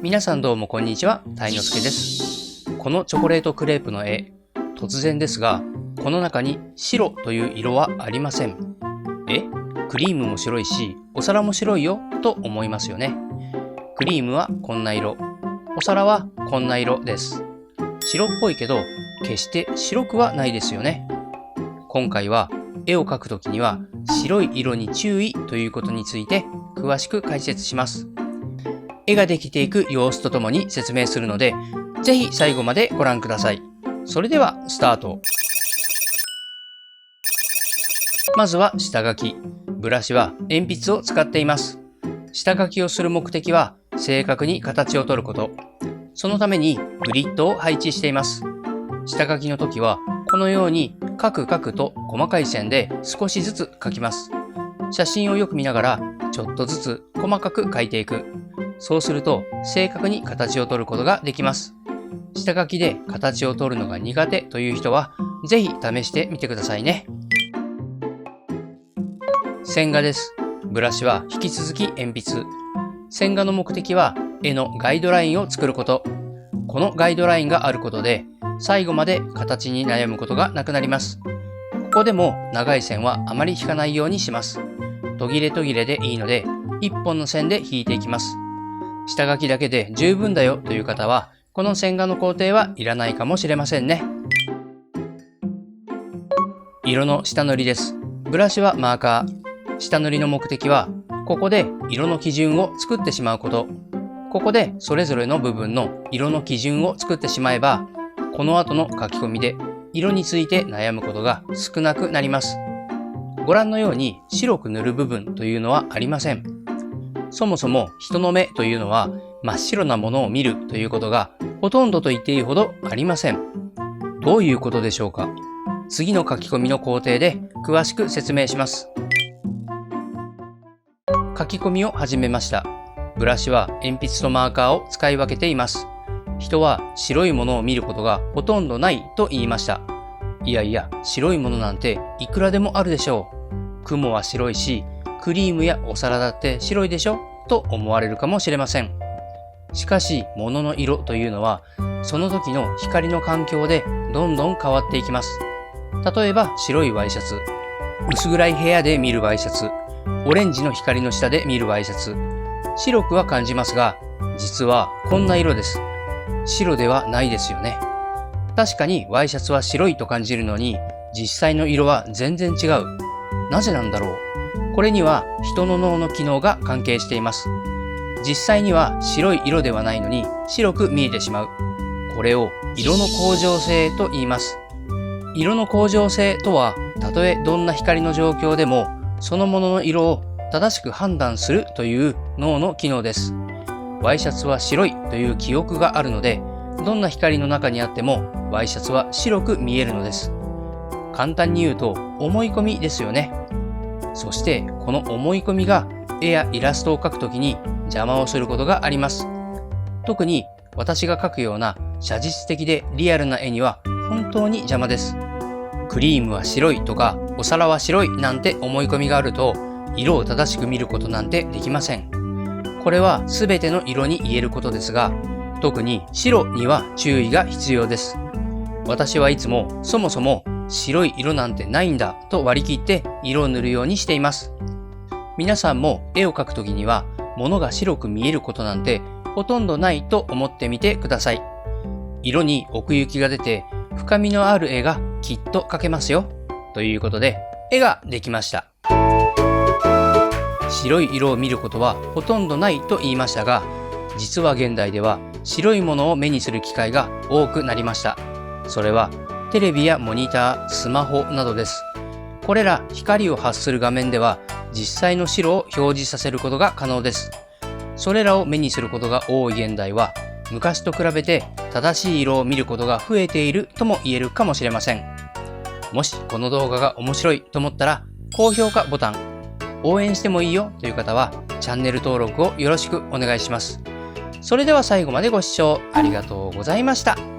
皆さんどうもこんにちは、たいのすけです。このチョコレートクレープの絵、突然ですが、この中に白という色はありません。クリームも白いし、お皿も白いよと思いますよね。クリームはこんな色、お皿はこんな色です。白っぽいけど、決して白くはないですよね。今回は絵を描くときには白い色に注意ということについて詳しく解説します。絵ができていく様子とともに説明するので、ぜひ最後までご覧ください。それではスタート。まずは下書き。ブラシは鉛筆を使っています。下書きをする目的は正確に形を取ること。そのためにグリッドを配置しています。下書きの時はこのようにカクカクと細かい線で少しずつ描きます。写真をよく見ながらちょっとずつ細かく描いていく。そうすると正確に形を取ることができます。下書きで形を取るのが苦手という人はぜひ試してみてくださいね。線画です。ブラシは引き続き鉛筆。線画の目的は絵のガイドラインを作ること。このガイドラインがあることで最後まで形に悩むことがなくなります。ここでも長い線はあまり引かないようにします。途切れ途切れでいいので一本の線で引いていきます。下書きだけで十分だよという方はこの線画の工程はいらないかもしれませんね。色の下塗りです。ブラシはマーカー。下塗りの目的はここで色の基準を作ってしまうこと。ここでそれぞれの部分の色の基準を作ってしまえば、この後の書き込みで色について悩むことが少なくなります。ご覧のように白く塗る部分というのはありません。そもそも人の目というのは真っ白なものを見るということがほとんどと言っていいほどありません。どういうことでしょうか。次の書き込みの工程で詳しく説明します。書き込みを始めました。ブラシは鉛筆とマーカーを使い分けています。人は白いものを見ることがほとんどないと言いました。いやいや、白いものなんていくらでもあるでしょう。雲は白いし、クリームやお皿だって白いでしょと思われるかもしれません。しかし、物の色というのは、その時の光の環境でどんどん変わっていきます。例えば白いワイシャツ、薄暗い部屋で見るワイシャツ、オレンジの光の下で見るワイシャツ、白くは感じますが、実はこんな色です。白ではないですよね。確かにワイシャツは白いと感じるのに、実際の色は全然違う。なぜなんだろう。これには人の脳の機能が関係しています。実際には白い色ではないのに白く見えてしまう。これを色の恒常性と言います。色の恒常性とは、たとえどんな光の状況でもそのものの色を正しく判断するという脳の機能です。ワイシャツは白いという記憶があるので、どんな光の中にあってもワイシャツは白く見えるのです。簡単に言うと思い込みですよね。そしてこの思い込みが絵やイラストを描くときに邪魔をすることがあります。特に私が描くような写実的でリアルな絵には本当に邪魔です。クリームは白いとかお皿は白いなんて思い込みがあると、色を正しく見ることなんてできません。これは全ての色に言えることですが、特に白には注意が必要です。私はいつもそもそも白い色なんてないんだと割り切って色を塗るようにしています。皆さんも絵を描くときには物が白く見えることなんてほとんどないと思ってみてください。色に奥行きが出て深みのある絵がきっと描けますよ。ということで絵ができました。白い色を見ることはほとんどないと言いましたが、実は現代では白いものを目にする機会が多くなりました。それはテレビやモニター、スマホなどです。これら光を発する画面では実際の白を表示させることが可能です。それらを目にすることが多い現代は、昔と比べて正しい色を見ることが増えているとも言えるかもしれません。もしこの動画が面白いと思ったら高評価ボタン、応援してもいいよという方はチャンネル登録をよろしくお願いします。それでは最後までご視聴ありがとうございました。